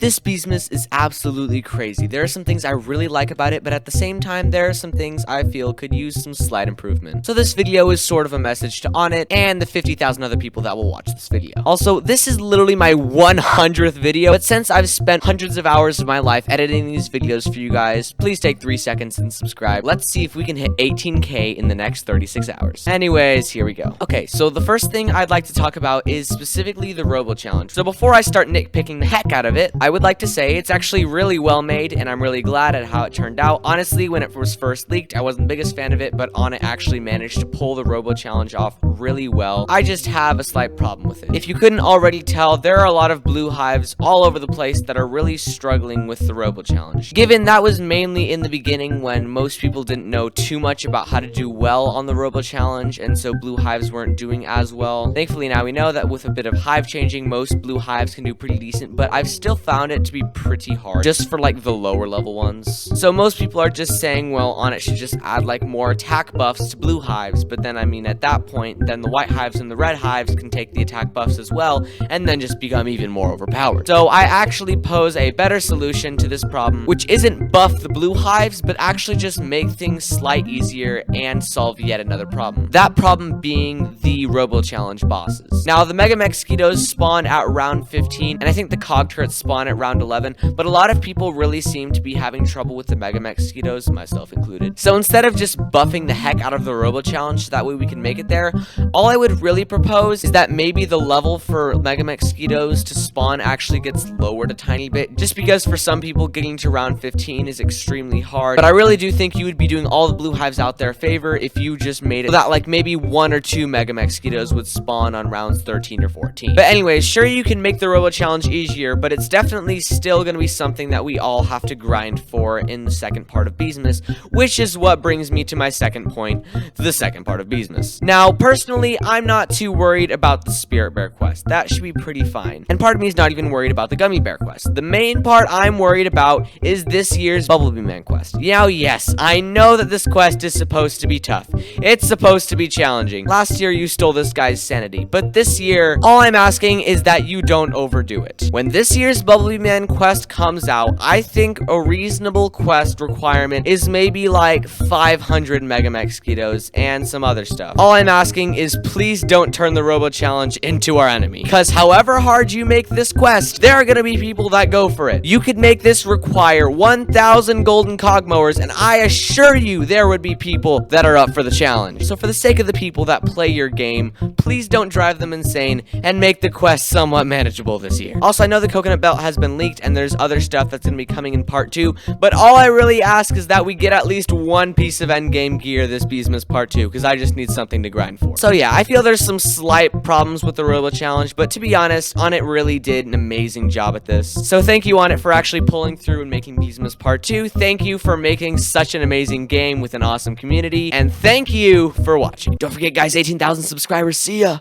This Beastmas is absolutely crazy. There are some things I really like about it, but at the same time, there are some things I feel could use some slight improvement. So this video is sort of a message to Onett and the 50,000 other people that will watch this video. Also, this is literally my 100th video, but since I've spent hundreds of hours of my life editing these videos for you guys, please take 3 seconds and subscribe. Let's see if we can hit 18K in the next 36 hours. Anyways, here we go. Okay, so the first thing I'd like to talk about is specifically the Robo challenge. So before I start nitpicking the heck out of it, I would like to say it's actually really well made, and I'm really glad at how it turned out. Honestly, when it was first leaked, I wasn't the biggest fan of it, but Onett actually managed to pull the Robo challenge off really well. I just have a slight problem with it. If you couldn't already tell, there are a lot of blue hives all over the place that are really struggling with the Robo challenge. Given that was mainly in the beginning when most people didn't know too much about how to do well on the Robo challenge, and so blue hives weren't doing as well. Thankfully now we know that with a bit of hive changing, most blue hives can do pretty decent, but I've still found it to be pretty hard, just for like the lower level ones. So most people are just saying, well, Onett should just add like more attack buffs to blue hives, but then I mean at that point, then the white hives and the red hives can take the attack buffs as well, and then just become even more overpowered. So I actually pose a better solution to this problem, which isn't buff the blue hives, but actually just make things slightly easier and solve yet another problem. That problem being the Robo challenge bosses. Now the Mega Mosquitoes spawn at round 15, and I think the cog turrets spawn at round 11, but a lot of people really seem to be having trouble with the Mega Mosquitoes, myself included. So instead of just buffing the heck out of the Robo challenge so that way we can make it there, all I would really propose is that maybe the level for Mega Mosquitoes to spawn actually gets lowered a tiny bit, just because for some people getting to round 15 is extremely hard. But I really do think you would be doing all the blue hives out there a favor if you just made it so that like maybe 1 or 2 Mega Mosquitoes would spawn on rounds 13 or 14. But anyways, sure, you can make the Robo challenge easier, but it's definitely still going to be something that we all have to grind for in the second part of Beastmas, which is what brings me to my second point, the second part of Beastmas. Now, personally, I'm not too worried about the Spirit Bear quest. That should be pretty fine. And part of me is not even worried about the Gummy Bear quest. The main part I'm worried about is this year's Bumblebee Man quest. Now, yes, I know that this quest is supposed to be tough. It's supposed to be challenging. Last year, you stole this guy's sanity, but this year, all I'm asking is that you don't overdo it. When this year's Bumblebee Man quest comes out, I think a reasonable quest requirement is maybe like 500 Mega Mosquitoes and some other stuff. All I'm asking is please don't turn the Robo challenge into our enemy, because however hard you make this quest, there are gonna be people that go for it. You could make this require 1,000 golden cog mowers, and I assure you there would be people that are up for the challenge. So for the sake of the people that play your game, please don't drive them insane and make the quest somewhat manageable this year. Also, I know the coconut belt has been leaked and there's other stuff that's gonna be coming in part 2, but all I really ask is that we get at least one piece of endgame gear this Beastmas part 2, because I just need something to grind for. So yeah, I feel there's some slight problems with the Robo challenge, but to be honest, Onett really did an amazing job at this. So thank you, Onett, for actually pulling through and making Beastmas part 2. Thank you for making such an amazing game with an awesome community, and thank you for watching. Don't forget, guys, 18,000 subscribers. See ya!